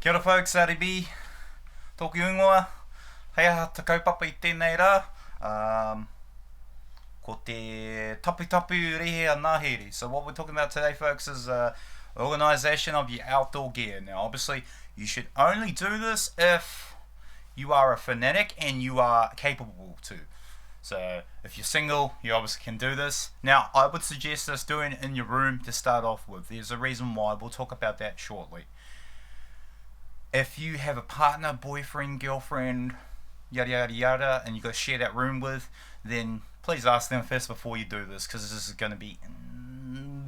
Kia ora folks, RB, tōku ingoa, hei aha te kaupapa I tēnei rā, ko te tapu rehe a nāhere. So what we're talking about today folks is organisation of your outdoor gear. Now obviously you should only do this if you are a fanatic and you are capable to. So if you're single, you obviously can do this. Now I would suggest this doing it in your room to start off with. There's a reason why, we'll talk about that shortly. If you have a partner, boyfriend, girlfriend, yada yada yada, and you've got to share that room with, then please ask them first before you do this, because this is going to be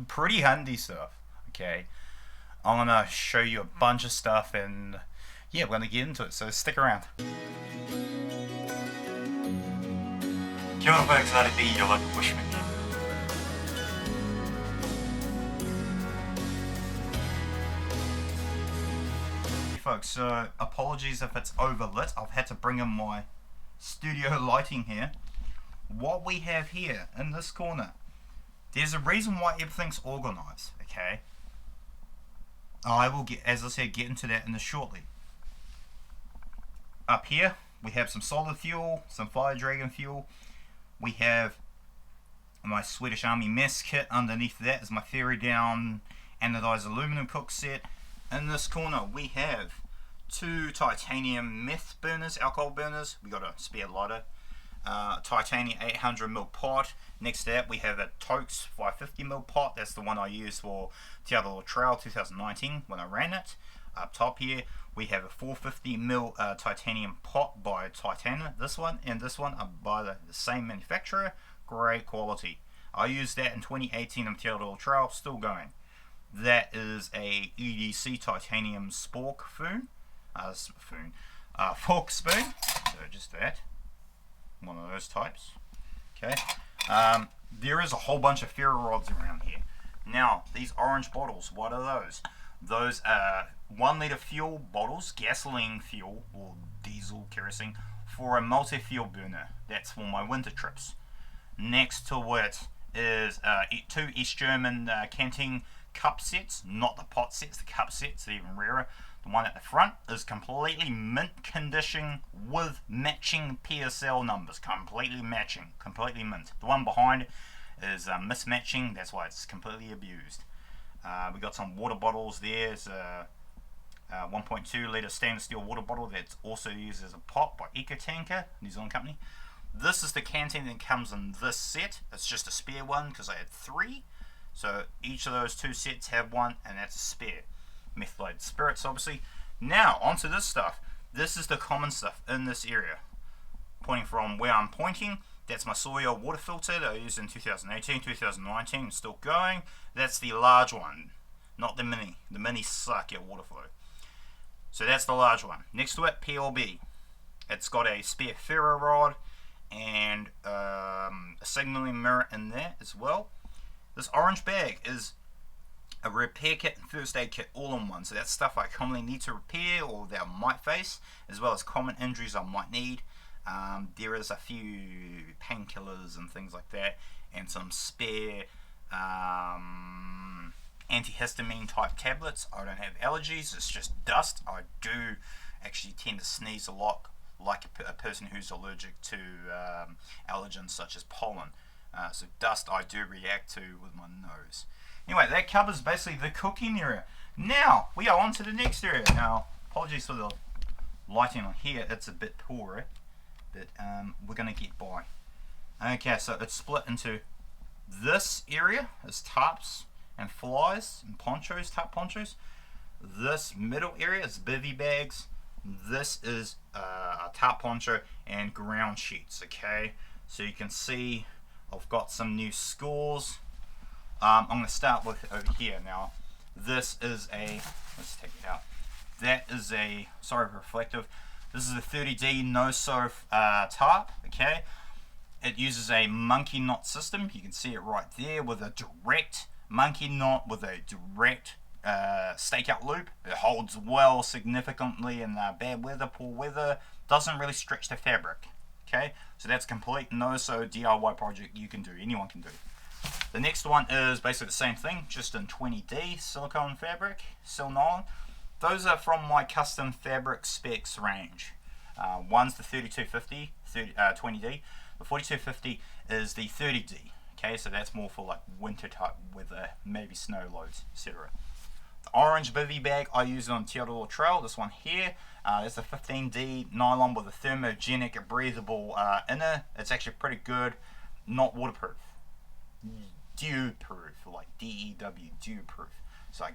pretty handy stuff. Okay, I'm going to show you a bunch of stuff, and yeah, we're going to get into it, so stick around. Kia ora folks, RB, your local Bushman. Folks, so apologies if it's overlit. I've had to bring in my studio lighting here. What we have here in this corner, there's a reason why everything's organized, okay? I will get, as I said, get into that in a shortly. Up here we have some solid fuel, some Fire Dragon fuel. We have my Swedish Army mess kit. Underneath that is my Ferry Down anodized aluminum cook set. In this corner we have two titanium meth burners, alcohol burners. We got a spare lighter, titanium 800ml pot. Next to that we have a Tokes 550ml pot. That's the one I used for Te Aroha Trail 2019 when I ran it. Up top here we have a 450ml titanium pot by Titana. This one and this one are by the same manufacturer. Great quality. I used that in 2018 on Te Aroha Trail, still going. That is a EDC titanium spork fork spoon. So just that, one of those types. Okay. There is a whole bunch of ferro rods around here. Now these orange bottles, what are those? Those are 1 litre fuel bottles, gasoline fuel or diesel kerosene for a multi-fuel burner. That's for my winter trips. Next to it is two East German canteen cup sets, not the pot sets, the cup sets are even rarer. The one at the front is completely mint condition with matching PSL numbers, completely matching, completely mint. The one behind is mismatching, that's why it's completely abused. We got some water bottles there. It's a 1.2 litre stainless steel water bottle that's also used as a pot by EcoTanker, New Zealand company. This is the canteen that comes in this set. It's just a spare one because I had 3. So each of those 2 sets have one, and that's a spare. Methylated spirits, obviously. Now, onto this stuff. This is the common stuff in this area. Pointing from where I'm pointing, that's my soil water filter that I used in 2018, 2019, still going. That's the large one, not the mini. The mini suck at water flow. So that's the large one. Next to it, PLB. It's got a spare ferro rod and a signaling mirror in there as well. This orange bag is a repair kit and first aid kit all in one. So that's stuff I commonly need to repair or that I might face, as well as common injuries I might need. There is a few painkillers and things like that, and some spare antihistamine type tablets. I don't have allergies, it's just dust. I do actually tend to sneeze a lot, like a person who's allergic to allergens such as pollen. So dust I do react to with my nose. Anyway, that covers basically the cooking area. Now we are on to the next area. Now apologies for the lighting on here, it's a bit poorer, but we're going to get by. Okay, so it's split into this area is tarps and flies and ponchos, tarp ponchos. This middle area is bivy bags. This is a tarp poncho and ground sheets. Okay, so you can see I've got some new scores. I'm going to start with over here. Now this is a, let's take it out, that is a, sorry, reflective, this is a 30D no-sew tarp. Okay, it uses a monkey knot system. You can see it right there with a direct monkey knot with a direct stakeout loop. It holds well significantly in bad weather, poor weather, doesn't really stretch the fabric. Okay, so that's complete no-sew DIY project you can do, anyone can do. The next one is basically the same thing, just in 20D silicone fabric, sil nylon. those are from my custom fabric specs range. One's the 3250 20D. The 4250 is the 30D. Okay, so that's more for like winter type weather, maybe snow loads, etc. The orange bivy bag I use on Teodoro Trail. This one here. It's a 15D nylon with a thermogenic, breathable inner. It's actually pretty good. Not waterproof. Dew proof, like DEW, dew proof. So like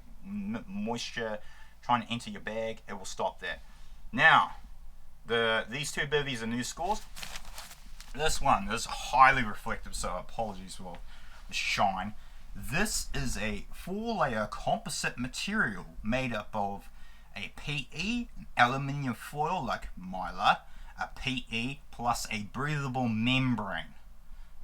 moisture trying to enter your bag, it will stop that. Now, these two bivvies are new scores. This one is highly reflective, so apologies for the shine. This is a 4-layer composite material made up of a PE, an aluminium foil like mylar, a PE plus a breathable membrane.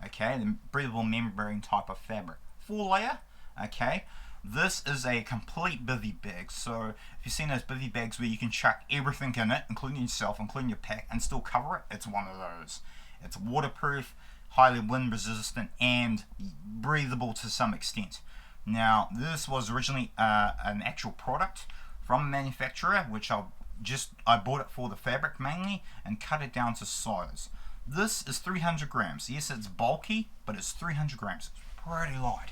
Okay, the breathable membrane type of fabric. 4-layer, okay. This is a complete bivy bag. So if you've seen those bivy bags where you can chuck everything in it, including yourself, including your pack, and still cover it, it's one of those. It's waterproof, highly wind resistant, and breathable to some extent. Now, this was originally an actual product from a manufacturer, which I bought it for the fabric mainly and cut it down to size. This is 300 grams. Yes, it's bulky, but it's 300 grams. It's pretty light.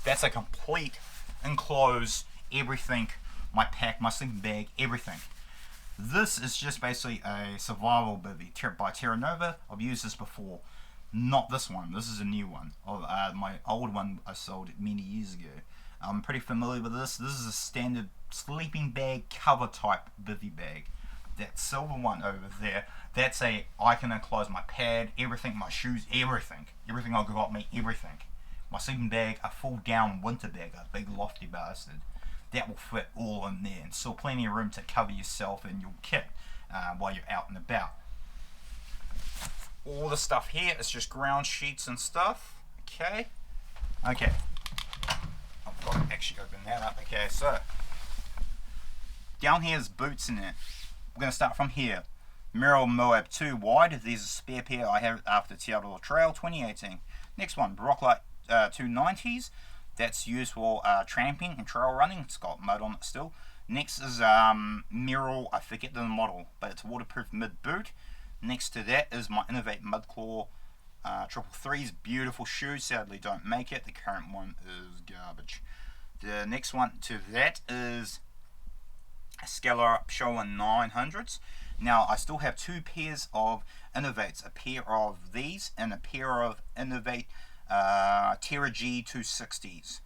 That's a complete enclosed everything, my pack, my sleeping bag, everything. This is just basically a survival bivy by Terra Nova. I've used this before. Not this one. This is a new one. My old one I sold many years ago. I'm pretty familiar with this. This is a standard sleeping bag cover type bivy bag. That silver one over there, that's I can enclose my pad, everything, my shoes, everything I got me, everything. My sleeping bag, a full down winter bag, a big lofty bastard. That will fit all in there, and still plenty of room to cover yourself and your kit while you're out and about. All the stuff here is just ground sheets and stuff. Okay. I've got to actually open that up. Okay, so down here is boots in there. We're going to start from here. Merrill Moab 2 wide. These are spare pair I have after Teodoro Trail 2018. Next one, Rocklight 290s. That's used for tramping and trail running. It's got mud on it still. Next is Merrill, I forget the model, but it's waterproof mid boot. Next to that is my Innovate Mudclaw 333s. Beautiful shoes. Sadly don't make it. The current one is garbage. The next one to that is Scalar Showa 900s. Now I still have two pairs of Innovates, a pair of these and a pair of Innovate Terra G 260s.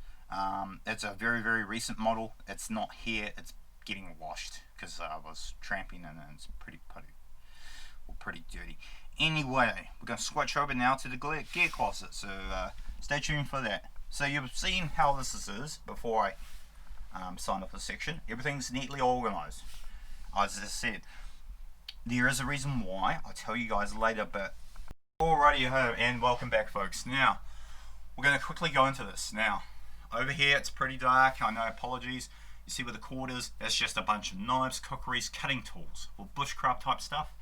It's a very, very recent model. It's not here. It's getting washed because I was tramping and it's pretty putty, or pretty dirty. Anyway, we're going to switch over now to the gear closet, so stay tuned for that. So you've seen how this is before I sign off the section. Everything's neatly organized. As I said, there is a reason why. I'll tell you guys later, but alrighty ho, and welcome back, folks. Now, we're going to quickly go into this. Now, over here it's pretty dark. I know, apologies. You see where the cord is? That's just a bunch of knives, cookeries, cutting tools, or bushcraft type stuff.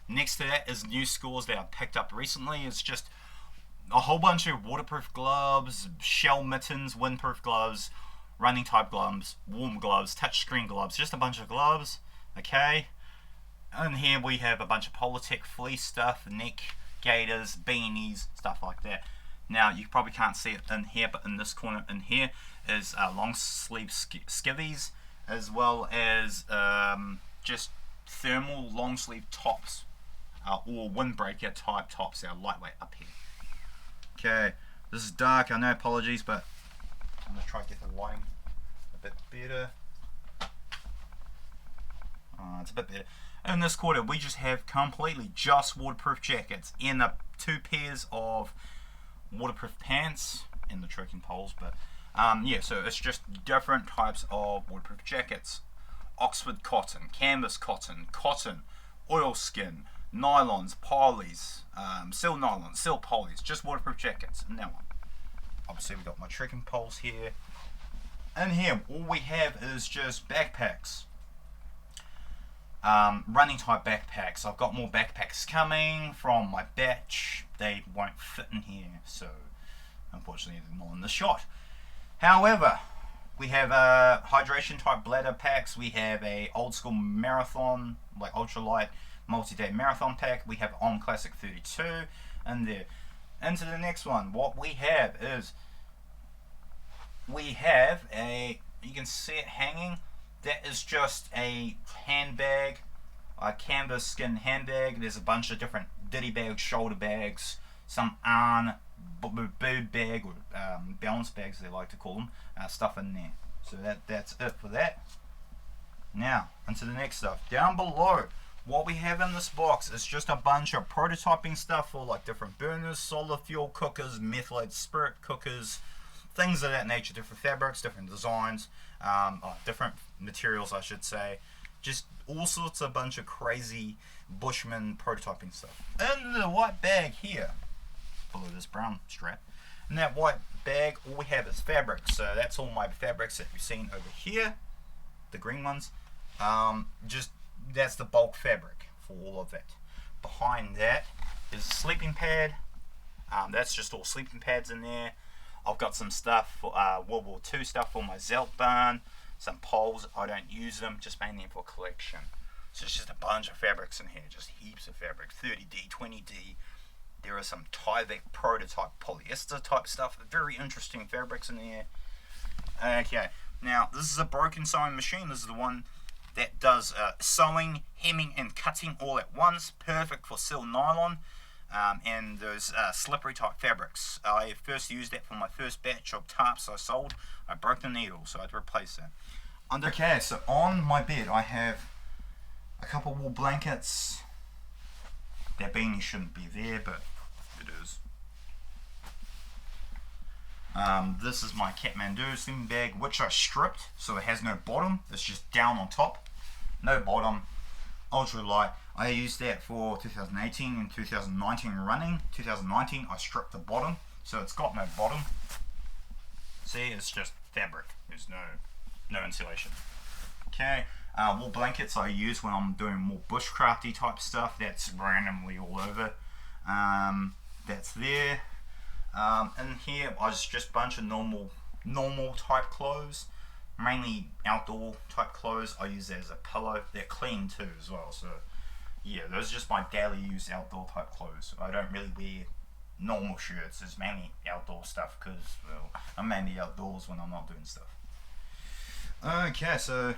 Next to that is new scores that I picked up recently. It's just a whole bunch of waterproof gloves, shell mittens, windproof gloves, running type gloves, warm gloves, touchscreen gloves, just a bunch of gloves, okay? And here we have a bunch of Polartec fleece stuff, neck gaiters, beanies, stuff like that. Now, you probably can't see it in here, but in this corner in here is long sleeve skivvies, as well as just thermal long sleeve tops, or windbreaker type tops that are lightweight up here. Okay, this is dark, I know, apologies, but I'm going to try to get the lighting a bit better. It's a bit better. In this quarter, we just have completely just waterproof jackets and two pairs of waterproof pants and the trekking poles, but yeah, so it's just different types of waterproof jackets. Oxford cotton, canvas cotton, cotton, oilskin, nylons, polys, sil nylons, sil polys, just waterproof jackets. And now, obviously we've got my trekking poles here. And here, all we have is just backpacks. Running type backpacks. I've got more backpacks coming from my batch. They won't fit in here, so unfortunately they're not in the shot. However, We have hydration type bladder packs. We have a old school marathon, like ultralight multi-day marathon pack. We have On Classic 32 in there. Into the next one, what we have is, we have a, you can see it hanging, that is just a handbag, a canvas skin handbag. There's a bunch of different ditty bags, shoulder bags, some bird bag, or balance bags they like to call them, stuff in there. So that's it for that. Now, into the next stuff. Down below, what we have in this box is just a bunch of prototyping stuff for like different burners, solid fuel cookers, methylated spirit cookers, things of that nature, different fabrics, different designs, different materials I should say. Just all sorts of bunch of crazy Bushman prototyping stuff. In the white bag here, below this brown strap, in that white bag all we have is fabric. So that's all my fabrics that you've seen over here, the green ones. Just that's the bulk fabric for all of it. Behind that is a sleeping pad. That's just all sleeping pads in there. I've got some stuff for World War II stuff for my Zelt barn. Some poles, I don't use them, just mainly for collection. So it's just a bunch of fabrics in here, just heaps of fabric, 30D, 20D. There are some Tyvek prototype polyester type stuff, very interesting fabrics in here. Okay, now this is a broken sewing machine. This is the one that does sewing, hemming and cutting all at once, perfect for silk nylon and those slippery type fabrics. I first used that for my first batch of tarps I sold. I broke the needle, so I had to replace that. Okay, so on my bed I have a couple wool blankets. That beanie shouldn't be there, but it is. This is my Kathmandu sleeping bag, which I stripped, so it has no bottom. It's just down on top, no bottom, ultra light. I used that for 2018 and 2019 running. 2019 I stripped the bottom, so it's got no bottom. See, it's just fabric. There's no insulation. Okay, wool blankets I use when I'm doing more bushcrafty type stuff. That's randomly all over. That's there. In here, I just a bunch of normal type clothes, mainly outdoor type clothes. I use that as a pillow. They're clean too as well. So yeah, those are just my daily use outdoor type clothes. I don't really wear normal shirts. It's mainly outdoor stuff because, well, I'm mainly outdoors when I'm not doing stuff. Okay, so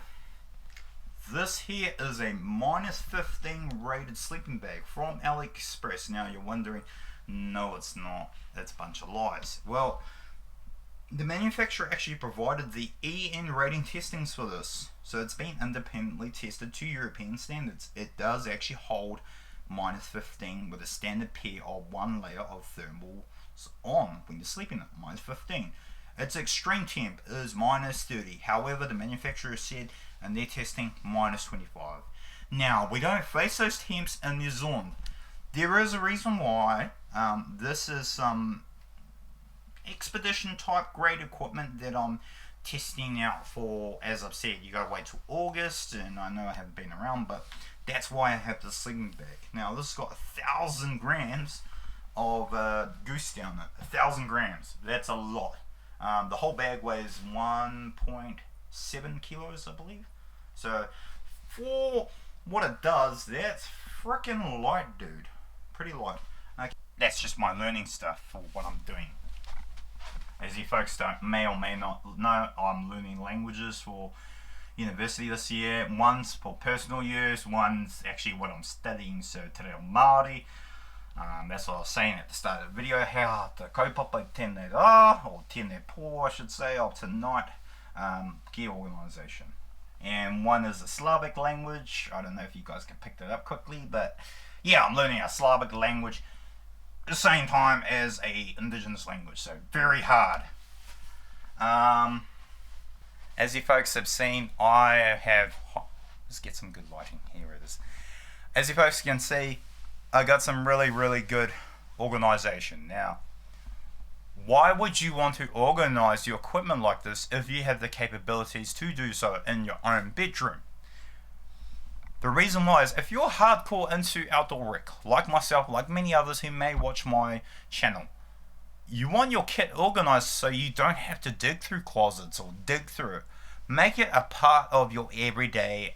this here is a -15 rated sleeping bag from AliExpress. Now you're wondering, no it's not, that's a bunch of lies. Well, the manufacturer actually provided the EN rating testings for this, so it's been independently tested to European standards. It does actually hold -15 with a standard pair of one layer of thermals on when you're sleeping at -15. Its extreme temp is -30. However, the manufacturer said in their testing -25. Now, we don't face those temps in the zone. There is a reason why. This is some expedition type grade equipment that I'm testing out for. As I've said, you gotta wait till August, and I know I haven't been around, but that's why I have the sleeping bag. Now, this has got 1,000 grams of goose down it. 1,000 grams. That's a lot. The whole bag weighs 1.7 kilos, I believe. So for what it does, that's freaking light, dude. Pretty light. Okay. That's just my learning stuff for what I'm doing. As you folks may or may not know, I'm learning languages for university this year. One's for personal use, one's actually what I'm studying, so Te Reo Māori. That's what I was saying at the start of the video, how to kaupapa tēnei rā, or tēnei pō I should say, of tonight, gear organisation. And one is a Slavic language. I don't know if you guys can pick that up quickly, but yeah, I'm learning a Slavic language at the same time as a indigenous language, so very hard. As you folks have seen, I have, let's get some good lighting, here it is. As you folks can see, I got some really good organization. Now, why would you want to organize your equipment like this if you have the capabilities to do so in your own bedroom? The reason why is, if you're hardcore into outdoor rec, like myself, like many others who may watch my channel, you want your kit organized so you don't have to dig through closets or dig through it. Make it a part of your everyday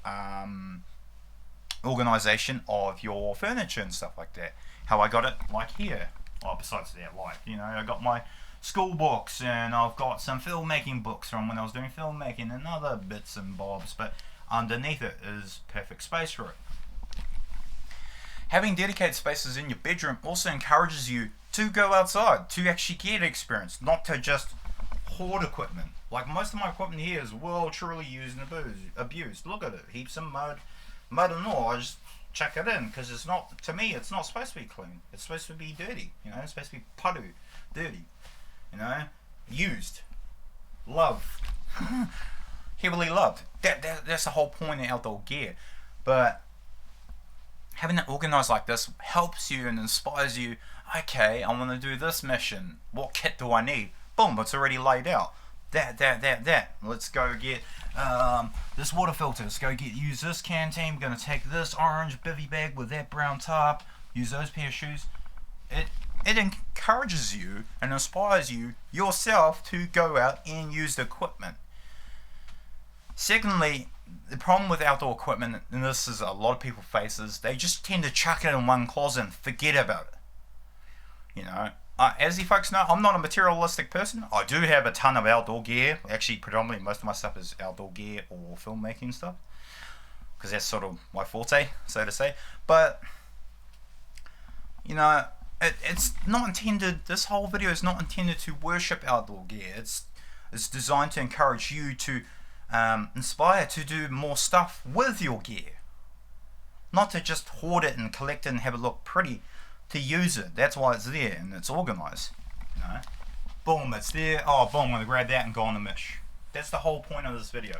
organization of your furniture and stuff like that. How I got it, like here. Oh, besides that, like, you know, I got my school books and I've got some filmmaking books from when I was doing filmmaking and other bits and bobs, but underneath it is perfect space for it. Having dedicated spaces in your bedroom also encourages you to go outside, to actually get experience, not to just hoard equipment. Like most of my equipment here is well truly used and abused. Look at it, heaps of mud and all. I just chuck it in because it's not, to me, it's not supposed to be clean. It's supposed to be dirty, you know, it's supposed to be padu, dirty, you know, used, loved, heavily loved. That's the whole point of outdoor gear. But having it organized like this helps you and inspires you. Okay, I want to do this mission. What kit do I need? Boom, it's already laid out. That. Let's go get this water filter. Let's go use this canteen. We're going to take this orange bivy bag with that brown top. Use those pair of shoes. It encourages you and inspires you yourself to go out and use the equipment. Secondly, the problem with outdoor equipment, and this is a lot of people faces, they just tend to chuck it in one closet and forget about it. You know, as you folks know, I'm not a materialistic person. I do have a ton of outdoor gear. Actually, predominantly most of my stuff is outdoor gear or filmmaking stuff, because that's sort of my forte, so to say. But you know, it's not intended. This whole video is not intended to worship outdoor gear. It's designed to encourage you to inspire to do more stuff with your gear, not to just hoard it and collect it and have it look pretty. To use it. That's why it's there and it's organized. You know, boom, it's there. Oh, boom, I'm gonna grab that and go on the mish. That's the whole point of this video.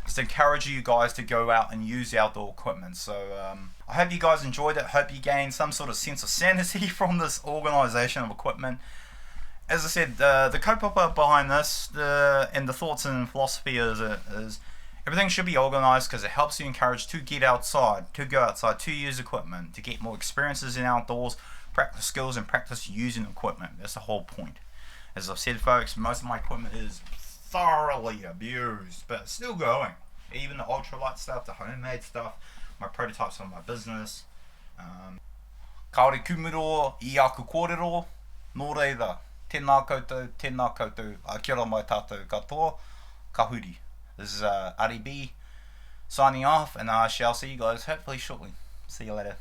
It's to encourage you guys to go out and use outdoor equipment. So I hope you guys enjoyed it. Hope you gained some sort of sense of sanity from this organization of equipment. As I said, the kaupapa behind this, and the thoughts and philosophy is everything should be organized because it helps you encourage to get outside, to go outside, to use equipment, to get more experiences in outdoors, practice skills and practice using equipment. That's the whole point. As I've said, folks, most of my equipment is thoroughly abused, but it's still going. Even the ultralight stuff, the homemade stuff, my prototypes on my business. Kaore kumiro I aku kōrero, nō reira, tēnā koutou, a kia ora mai tātou katoa, ka huri. This is REB signing off, and I shall see you guys hopefully shortly. See you later.